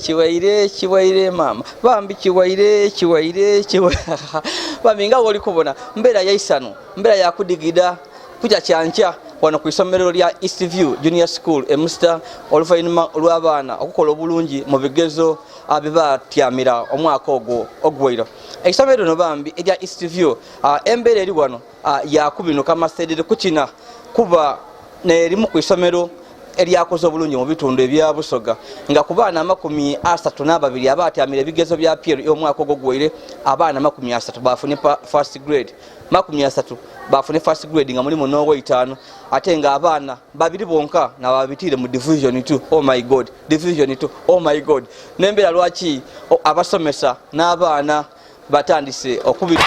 chiwaire mama bambi chiwaire bambi nga oli kubona mbera ya isano mbera ya kudigida kuja kyancha wano ku isomero lya Eastview Junior School emusta olufainuma olw'abaana okukola obulungi mu bigezo abibatyamira omwaka ogwira isomero no bambi erya Eastview embera eri wano yakubinuka masedere kukina kuba nerimu ku isomero eryakoze obulungi mu bitundu ebya Busoga nga ku baana 32 abatyamira ebigezo bya PLE omwaka ogwire abaana 30 bafune first grade 30 bafune first grade nga mulimu n'ow'etaano ate nga abaana babiri bonka na babitire mu division 2 oh my god division 2 oh my god nembera lwaki abasomesa n'abaana batandise okubira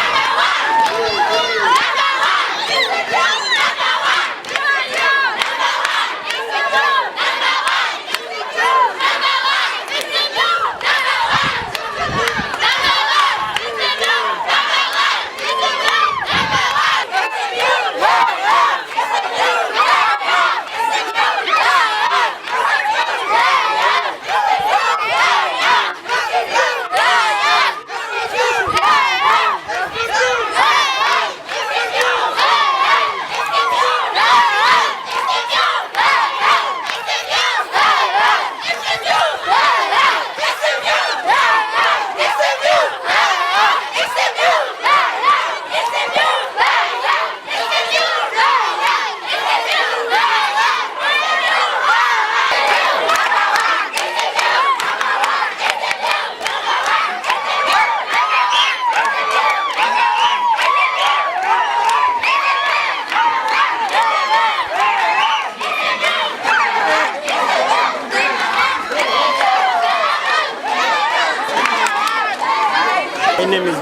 My name is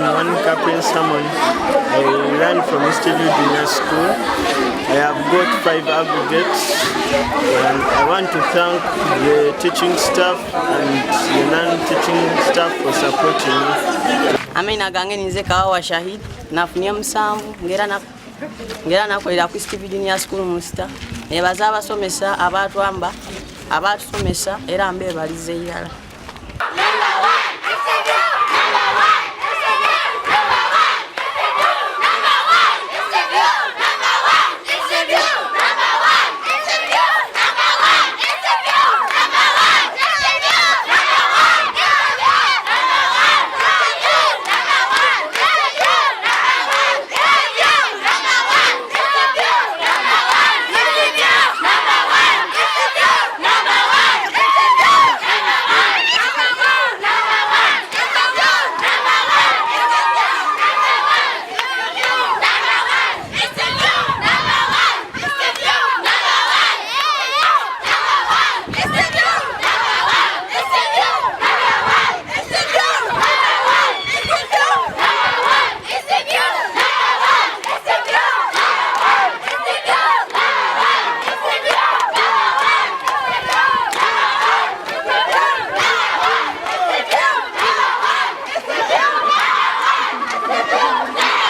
Prince Samon. I ran from Eastview Junior School. I have got 5 aggregates and I want to thank the teaching staff and the non-teaching staff for supporting me. Amina gange nize kawa Shahid nafunia musanvu ngera nakolera ku Eastview Junior School musta nebaza abasomesa abatwamba abatusomesa era mbe balize irala.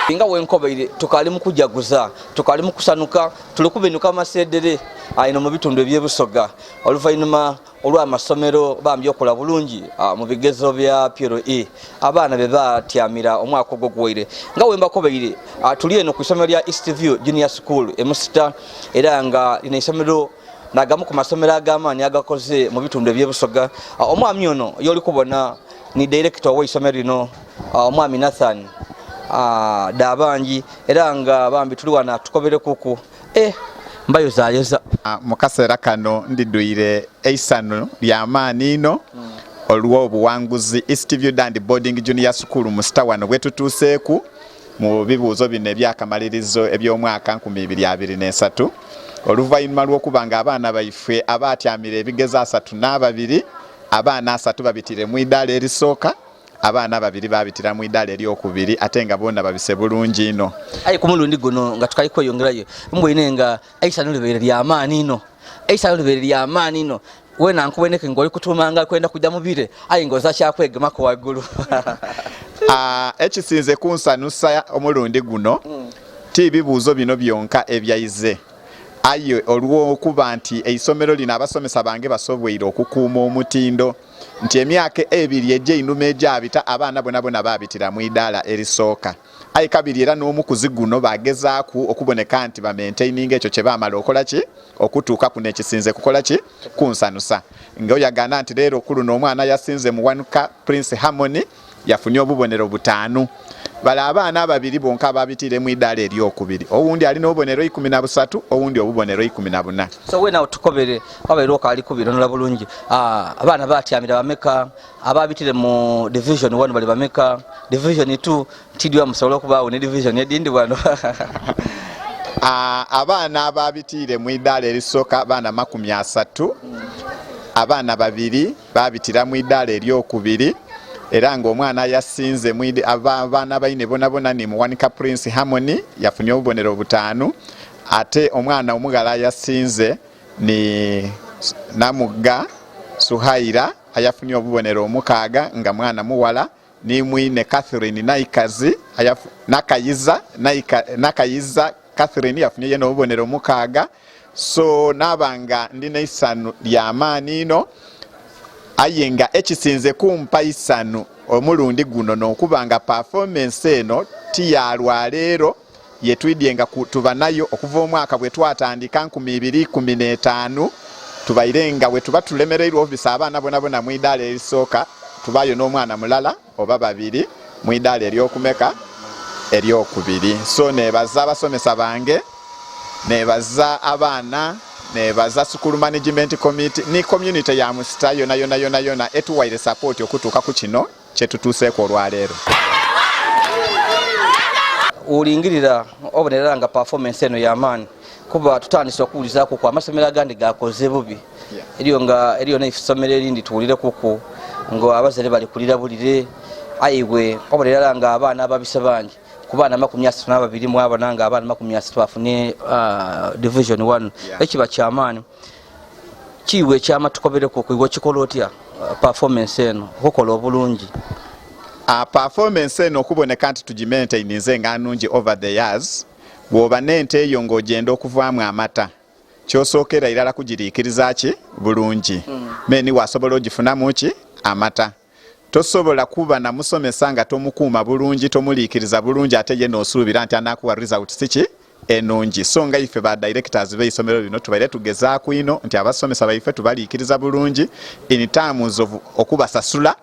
Inga wenkobeire tukali mukujaguza tukali mukusanuka tulikubinuka masedere ayino mu bitundu ebye Busoga oluvainuma olw'amasomero bambye okola bulungi mu bigezo bya PLE abaana be batyamira omwaka ogwire nga wemba kobeire tuli eno ku isomero lya Eastview Junior School emusta era nga ine isomero nagamu ku masomero ag'amaanyi agakoze mu bitundu ebye Busoga omwami ono yoli kubona ni director w'isomero lino omwami Nathan dabanji era nga bambi tuli wana tukobere kuku mbayo zayoza mukasera kano ndiduire eisano ly'amaani ino olwo obuwanguzi Eastview Dandi Boarding Junior School musta wano bwetutuuseeku mu bibuuzo bino ebyakamalirizo eby'omwaka 2023 oluvainuma lw'okubanga abaana baife abatyamira ebigezo 32 abaana 3 babitire mu iddaala erisooka abaana 2 babitira mu iddaala eryokubiri ate nga bonna babise bulungi ino ayi ku mulundi guno nga tukali kweyongerayo mbwine nga aisano libere ly'amaani ino aisano libere ly'amaani ino wena nkuboneke ngoli kutumanga kwenda kujja mubire ayi ngoza kyakwegema ko waggulu ekisinze kunsanusa omulundi guno tibibuuzo bino byonka ebyayize ayo olwo okuba nti eisomero lino abasomesa bange basobweire okukuuma omutindo nti emyaka ebiri ejja inuma ejja abita abaana bonna babitira mu idaala erisooka ayi kabiri era n'omukuzi guno bagezaaku okuboneka nti bamaintaining ekyo kye baamala okola ki okutuuka kuno ekisinze kukola ki kunsanusa ng'oyagana nti leero kuluno omwana yasinze mu Wanuka Prince Harmony yafunye obubonero 5 bala abaana ababiri bonka babitire mu idaala eryokubiri owundi alina obubonero 13 owundi obubonero 14 so wena otukobere wabairo kali kubironera bulungi abaana batyamira bameka ababitire mu division 1 bali bameka division 2 tidwa musolo kubawo ne division edindi bwano abaana ababitire mu idaala erisooka abaana 30 abaana babiri babitira mu idaala eryokubiri era ng'omwana yasinze abaana bayine bona ni mu Wanuka Prince Harmony yafunye obubonero 5 ate omwana omugala yasinze ni Namugga Suhaira ayafunye obubonero 6 nga mwana muwala ni mwine Catherine Nakayiza Catherine yafunye yeno obubonero 6 so nabanga ndina isanu ly'amaani ino ayenga ekisinze kumpa isanu omulundi guno n'okubanga performance eno tiyalwa leero yetwidyenga tuba nayo okuva omwaka bwe twatandika 2015 tubairenga bwe tuba tulemereirwa obisa abaana bonna mu idaala erisooka tubayo n'omwana mulala oba babiri mu idaala eryokumeka eryokubiri so nebaza abasomesa bange nebaza abaana nebaza school management committee ni community ya Musita yona etuwaire support okutuuka ku kino kyetutuuseeko olwaleero olingirira obonera nga performance eno y'amaani kuba tutandise okuwulizaako ku amasomero agandi gakoze bubi eriyo n'essomero erindi tuwulire kuku nga abazadde bali kulira bulire ayiwe obonera nga abaana ababisa bangi ku baana 32 mu abo nanga abaana 30 bafune division 1 ekiba kyamaani kiwe kyama tukobereko kuiwo kikola otya performance eno okola obulungi performance eno okuboneka nti tugimaintaininze nga nnungi over the years bw'oba n'ente eyo ng'ogenda okuvaamu amata kyosookera irala kugiriikiriza ki bulungi meni wasobola ogifunamu ki amata tosobola kuba na musomesa nga tomukuuma bulungi tomuliikiriza bulungi ate ye n'osuubira nti anakuwa result siki enungi so nga ife ba directors b'isomero lino tubaire tugezaako ino nti abasomesa baife tubaliikiriza bulungi in terms of okubasasula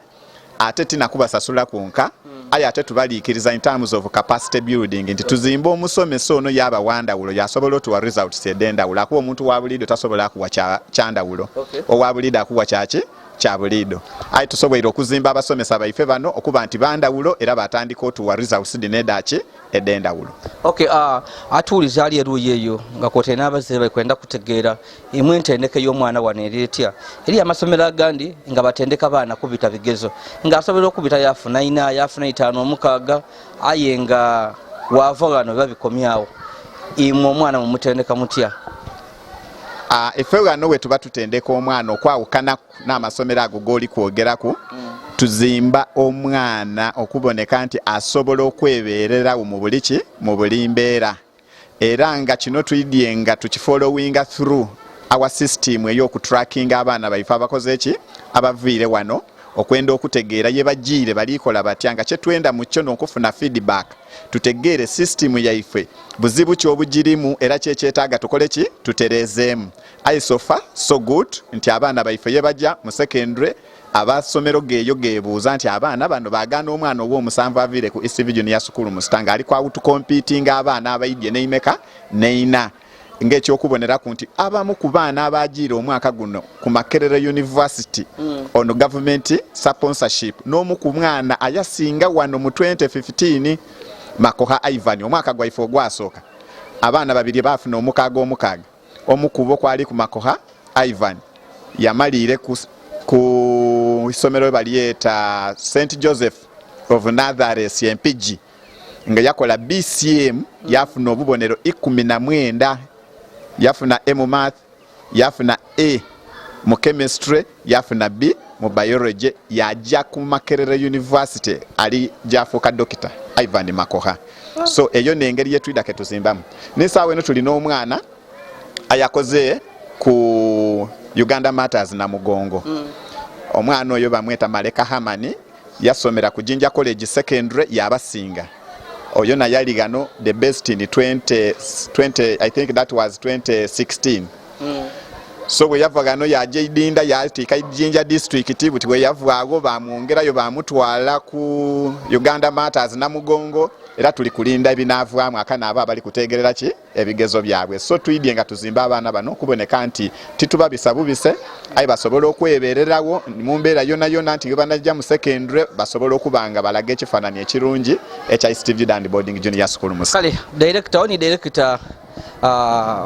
ate tinakubasasula kwonka aye ate tubaliikiriza in terms of capacity building nti tuzimba omusomesa ono y'abawandawulo yasobola otuwa results edendawulo akuwa omuntu wa buliido tasobola akuwa kyandawulo owa buliido akuwa kyaki kya buliido aye tusoboire okuzimba abasomesa baife bano okuba nti bandawulo era batandika otuwa results dinedaki edendawulo atuuliza ali eruuyi eyo nga kwote n'abazadde bali kwenda kutegeera imwe entendeka y'omwana wano eri etya eri amasomero agandi nga batendeka baana kubita bigezo nga asobola okubita yafuna 4 yafuna 5 6 aye nga wava wano babikomyawo imwe omwana mumutendeka mutya ife wano we tuba tutendeka omwana okwawukana n'amasomero ago g'oli kwogeraku tuzimba omwana okuboneka nti asobola okwebeererawo mu buliki mu buli mbeera era nga kino tuyidyenga tukifollowinga through our system ey'okutrackinga abaana baife abakoze ki abaviire wano okwenda okutegeera ye bagiire balikola batya nga kyetwenda mu kyo n'okufuna feedback tutegeere system yaife buzibu ki obugirimu era kyekyetaaga tukole ki tutereezeemu aye so far so good nti abaana baife ye bajja mu secondary abasomero geeyo geebuuza nti abaana bano baagaana omwana ow'omusanvu aviire ku ECV Junior School Musita ng'ali ku outcompetinga abaana abayidye n'imeka n'ina ng'ekyokuboneraku nti abamu ku baana abagiire omwaka guno ku Makerere University ono government sponsorship n'omu ku mwana ayasinga wano mu 2015 Makoha Ivan omwaka gwaife ogwasooka abaana babiri baafuna omukaaga omu kubo kwali ku Makoha Ivan yamaliire ku isomero baliyeta St Joseph of Nazareth Mpigi nga yakola BCM yafuna obubonero 19 yafuna A mu math yafuna A mu chemistry yafuna B mu biology yajja ku Makerere University ali jafuuka dokita Ivan Makoha so eyo n'engeri yetwida ke tuzimbamu n'esaawa eno tulina omwana ayakoze ku Uganda Matters na Mugongo omwana oyo bamweta Maleka Hamani yasomera ku Jinja College Secondary yabasinga oyo na yali gano the best in 20 I think that was 2016 so bwe yava gano yajeidinda yatika Jinja district buti bwe yavaago bamwongerayo bamutwala ku Uganda Matters Namugongo era tuli kulinda ebinaavaamu akana aba bali kutegerera ki ebigezo byabwe so tuyidye nga tuzimba abaana bano kuboneka nti tituba bisabubise ayi basobola okwebererawo mu mbeera yonna nti banajja mu secondary basobola okubanga balaga ekifaananyi ekirungi ekya Steve Dand Boarding Junior School mu kale director oni director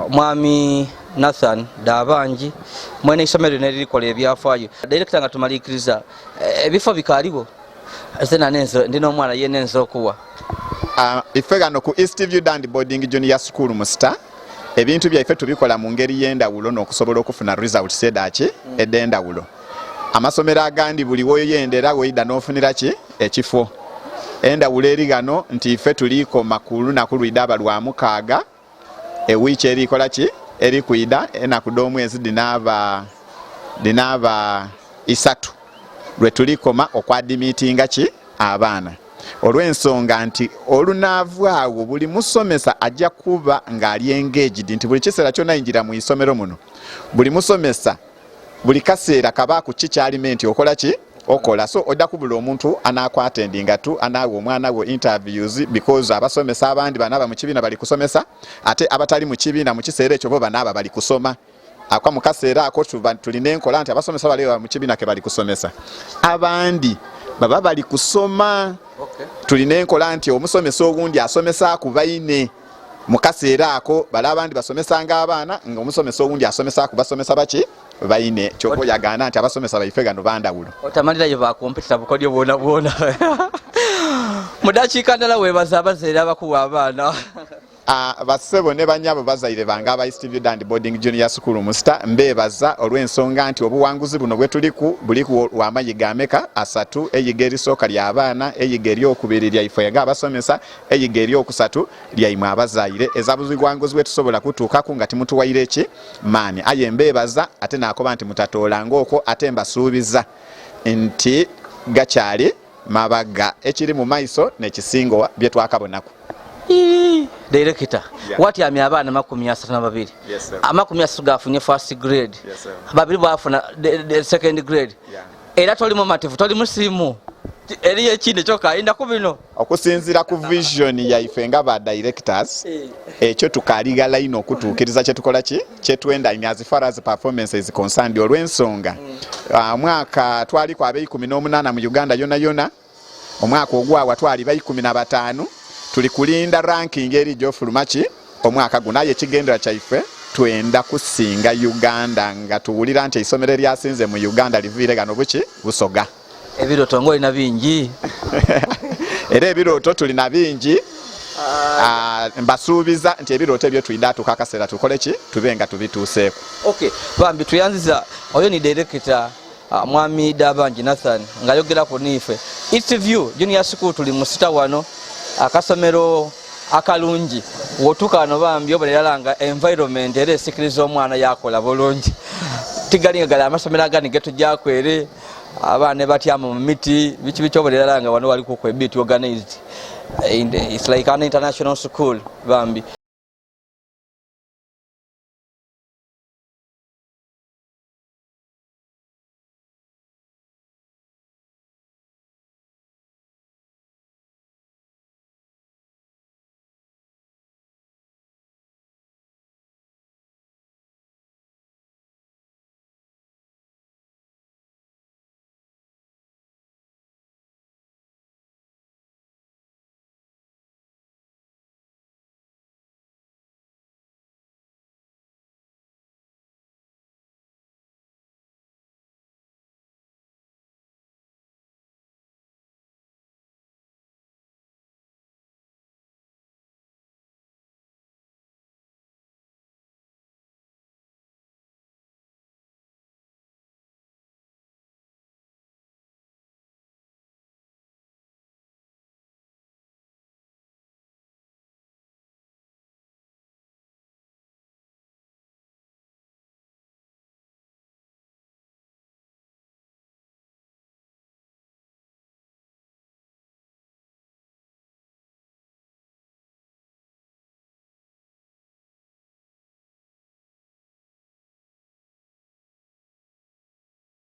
mwami Nathan Dabanji mwene isomero nerikola ebyafaayo director nga tumalikiriza ebifo bikaliwo zena nenzo ndino omwana yenenzo okuwa ife gano ku Steve Dand Boarding Junior School mu Star ebintu byaife tubikola mu ngeri y'endawulo n'okusobola okufuna results edaki edendawulo amasomero agandi buli woyendera woyida n'ofunira ki ekifo endawulo eri gano nti ife tuliko makulu nakulwida abalwa mukaaga ewiiki erikola ki eri kwida enaku d'omwezi dinaba isatu lwe tulikoma okwadimitinga ki abaana olw'ensonga nti olunaavaawo buli musomesa ajja kuba ng'ali engaged nti buli kiseera kyonna yinjira mu isomero muno buli musomesa buli kaseera kabaaku kikyalime nti okola ki okola so odda kubula omuntu anaakwatendinga tu anaawa omwana wo interviews because abasomesa abandi banaaba mu kibiina bali kusomesa ate abatali mu kibiina mu kiseera ekyo bo banaaba bali kusoma akwa mu kaseera ako tulina enkola nti abasomesa bali mu kibiina ke bali kusomesa abandi baba bali kusoma tulina enkola nti omusomesa ogundi asomesa ku baine mu kaseera ako bala abandi basomesanga abaana nga omusomesa ogundi asomesa ku basomesa baki baine kyoko yagana nti abasomesa baife gano bandawulo otamalira yo bakompetita bukodyo bwona mudakiika ndala webaza abazaire abakuwa abaana basebo ne banyabo bazaire banga aba Steve Dand Boarding Junior School mu Star mbebaza olw'ensonga nti obuwanguzi buno bwe tuliku buliku wamayiga ameka asatu eyiga erisooka lya abaana eyiga eryokubiri lya ife nga abasomesa eyiga eryokusatu lya imwe abazaire ezabuziwanguzi bwe tusobola kutuukaku nga timutuwaire eki maani aye mbebaza ate nakoba nti mutatolanga okwo ate mbasuubiza nti gakyali mabaga ekiri mu maiso nekisingowa bye twakabonaku director watyamya abaana 32 30 gafunye first grade babiri bafuna second grade era toli mumativu toli musimu eriyo ekindi kyokayinda ku bino okusinzira ku vision yaife nga ba directors ekyo tukaligala ino okutuukiriza kyetukola ki kyetwenda as far as performance is concerned olw'ensonga mwaka twali ku abe 18 mu Uganda yona omwaka ogwawa twali ba 15 tuli kulinda ranking eri gyofulumachi omwaka guno aye kigendera kyaife twenda kusinga Uganda nga tuwulira nti isomero lyasinze mu Uganda liviire gano buki busoga ebiroto ngo ina bingi era ebiroto tulina bingi mbasuubiza nti ebiroto ebyo twinda tukakasera tukole ki tubenga tubituuseeko okay bambi tuyanziza oyo ni director mwami Dabanji Nathan nga yogera ku nife Eastview Junior School tuli mu Star wano akasomero akalungi wotukano bambi obalanga environment era esikiriza omwana yakola bulungi tigalinga gala amasomero agani getu jakwere abaana batyama mu miti bichi bichobalanga wano wali ku kwebiti organized it's like an international school bambi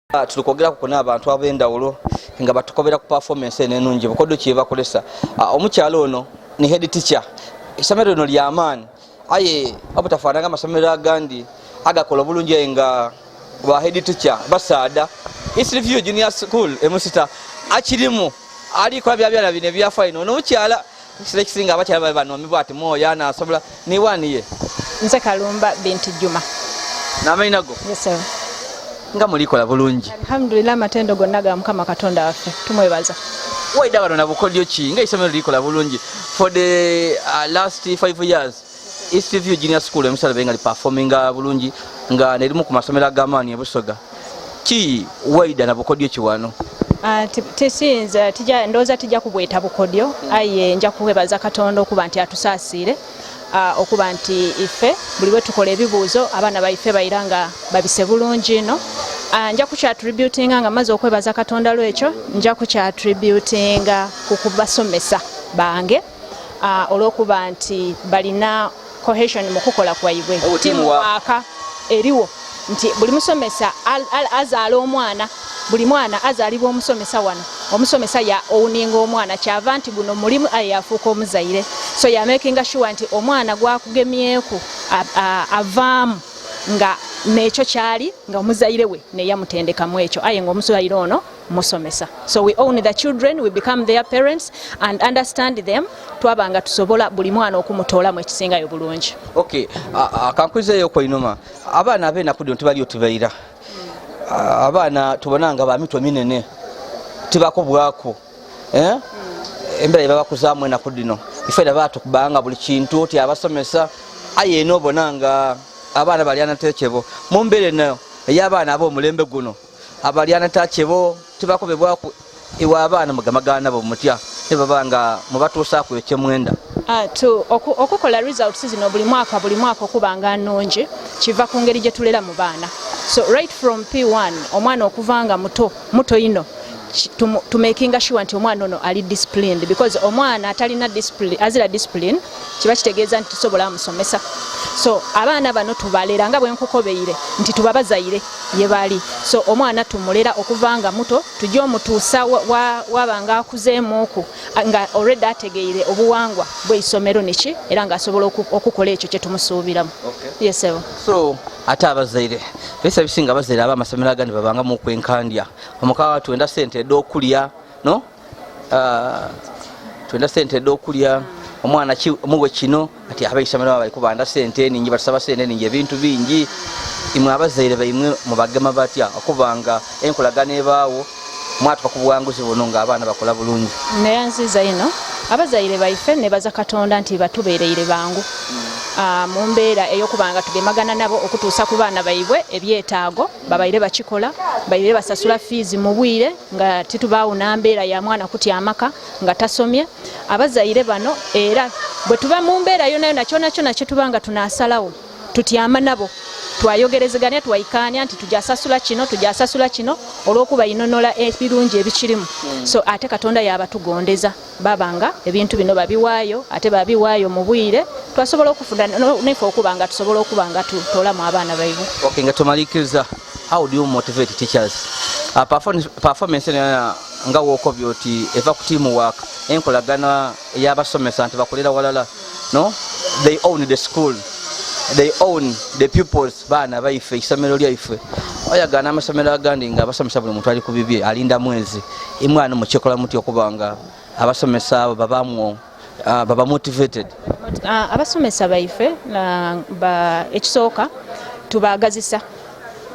tulikwogera ku n'abantu ab'endawulo nga batukobera ku performance enenungi bukodyo kye bakolesa. Omukyalo ono ni head teacher essomero lino ly'amaani aye obutafaananga amasomero agandi agakola bulungi nga ba head teacher basaada. Eastview Junior School emusita akirimu alikola byabyala bino ebyafayina n'omukyala ekisera ekisinga abakyala banomibwa ati mwoyo anaasobola niwaniye. Nze Kalumba binti Juma. N'amayina go? Yes sir. Nga mulikola bulungi. Alhamdulillah matendo gonna ga Mukama Katonda waffe tumwebaza. Waida bano na bukodyo ki nga isomero likola bulungi for the last 5 years. Eastview Junior School emusala benga li performing bulungi nga nerimu ku masomero ag'amaani ebusoga. Ki waida na bukodyo ki wano? Tisinza ndoza tijja kubweta bukodyo aye nja kuwebaza Katonda okuba nti atusaasire okuba nti ife buli bwe tukola ebibuuzo abaana baife bayiranga babise bulungi no. Nja kukyattributinga nga maze okwebaza Katonda lwekyo nja kukyattributinga ku kubasomesa bange olw'okuba nti balina cohesion mu kukola kwaibwe. Timuwaaka eriwo nti buli musomesa azaala omwana buli mwana azaalibwa omusomesa wano omusomesa ya owuninga omwana kyava nti guno mulimu afuuka omuzaire so ya making sure nti omwana gwakugemyeku avaamu nga nekyo kyali nga omuzaire we neyamutendekamu ekyo aye nga omuzaire ono musomesa. So we own the children, we become their parents and understand them twabanga tusobola buli mwana okumutoolamu ekisingayo bulungi. Okay, kankuzeeyo koinoma abaana ab'ennaku dino tebali otubaira abaana tubonanga ba mitwe minene tibakubwako embeera yebabakuzaamu ennaku dino ife batukubanga buli kintu oti abasomesa aye enobonanga abaana balyana tekebo mu mbeera eno ey'abaana ab'omulembe guno abalyana takebo tibakobebwaku iwe abaana mugamagana bo mutya ne babanga mubatuusaako ekyemwenda. Okukola results zino buli mwaka okubanga nnungi kiva ku ngeri gye tulera mu baana. So right from P1 omwana okuvanga muto ino to making sure nti omwana ono ali disciplined because omwana atalina discipline azira discipline kiba kitegeeza nti tusobola amusomesa. So abaana bano tubalera nga bwe nkukobeire nti tubabazaire ye bali. So omwana tumulera okuvanga muto tujja omutuusa wabanga akuzeemu oku nga already ategeire obuwangwa bw'isomero niki era nga asobola okukola ekyo kye tumusuubiramu. Yes sir. So ate abazaire bese bisinga abazaire abamasomero agandi babanga mu kwenkandya omukawa twenda sente ed'okulya no twenda sente ed'okulya omwana muwe kino ati abaisomero bali kubanda sente ningi basaba sente ningi ebintu bingi imwe abazaire baimwe mubagema batya okubanga enkolagana ebaawo mwatuka ku buwanguzi buno nga abaana bakola bulungi. Neyanziza ino abazaire baife ne baza Katonda nti batubeereire bangu mu mbeera ey'okubanga tugemagana nabo okutuusa ku baana baibwe ebyetaago babaire bakikola baire basasula fees mu bwire nga titubaawuna mbeera ya mwana kutya amaka nga tasomye. Abazaire bano era bwe tuba mu mbeera yona kyona kyetubanga tunaasalawo tutyama nabo twayogerezeganya twayikaanya nti tujasasula kino olw'okuba inonola ebirungi ebikirimu. So ate Katonda yabatugondeza babanga ebintu bino babiwaayo ate babiwaayo mu bwire twasobola okufuna nefe okubanga tusobola okubanga tutoolamu abaana baibwe. Okay, nga tumalikiriza, how do you motivate teachers? Performance nga wookobya oti eva ku teamwork enkolagana ey'abasomesa nti bakolera walala no they own the school. They own the pupils baana baife isomero lyaife oyagana amasomero agandi nga abasomesa buli muntu ali ku bibye alinda mwezi imwana mukikola muti okubanga abasomesa abo baba motivated. Abasomesa baife ekisooka tubagazisa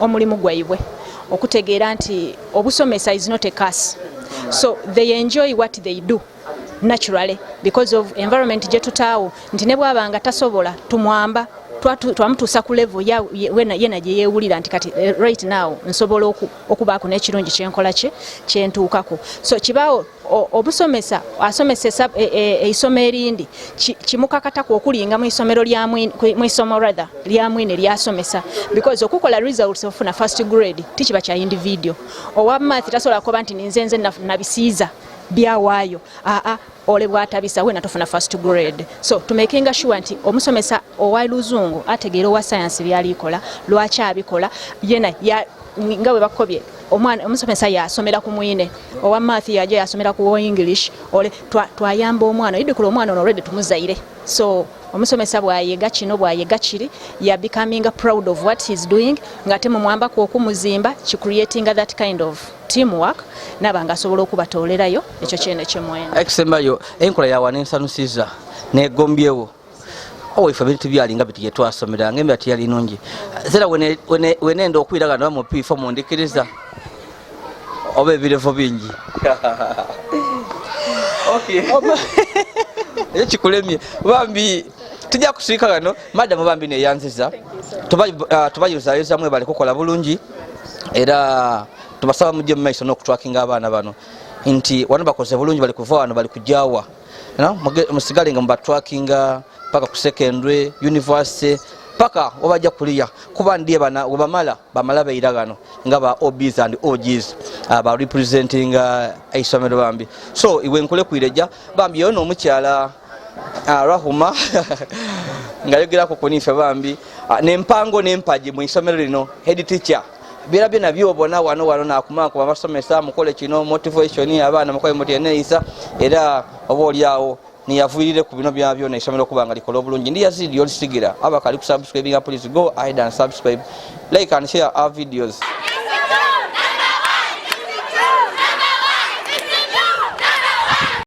omulimu gwaibwe okutegeera nti obusomesa is not a curse. So they enjoy what they do naturally because of environment gye tutaawo nti ne bwabanga tasobola tumwamba twamutuusa ku level yena gye yeewulira nti kati right now nsobola okubaako n'ekirungi kyenkola kyentuukako. So kibaawo obusomesa asomesa eisomo erindi kimukakatako okulinga mu isomero lya mwine lyasomesa because okukola results ofuna first grade tikiba kya individual. Owa math tasobola kuba nti ninzenze nabisiiza byawaayo ole bwatabisa wena tofuna first grade. So to making sure nti omusomesa owa luzungu ategeera owa science byalikola lwaki abikola yena nga bwe bakobye omwana omusomesa yasomera ku mwine owa math yaje yasomera ku English ole twayamba omwana idikula omwana ono already tumuzaire so omusomesa bwayega kino bwayega kiri ya becoming proud of what he's doing ngate mu mwamba ku okumuzimba ki creating that kind of teamwork nabanga sobola okubatolerayo ekyo kyene kyemwene exembayo enkola ya wanensanusiza negombyewo ife bintu byalinga biti yetwasomera ngembe ati yali nungi zera wenendo okwiragana mu P4 mundikiriza obe birevo bingi okay ekikulemye bambi tujja kusirika gano madam bambi ne yanziza tubayuza mwe bali kukola bulungi era tubasaba mujje mumaiso n'okutwakinga abaana bano nti wano bakoze bulungi bali kuva wano bali kujawa musigale nga mubatwakinga paka ku secondary university paka obaja kuliya kuba ndiye bana bamala beiragano nga ba OBs and OGs ba representing aisomero bambi so iwe nkule kuireja bambi yono omukyala Rahuma ngayogera ko kunife bambi nempango nempaji mu isomero lino head teacher bira bina byobona wano nakumako babasomesa mukole kino motivation abana mukole motivationisa era obolyawo niyavuirire ku bino byabyo na isomero kubanga likola bulungi ndi Yazid Yolisigira abakali ku subscribing please go ahead and subscribe like and share our videos.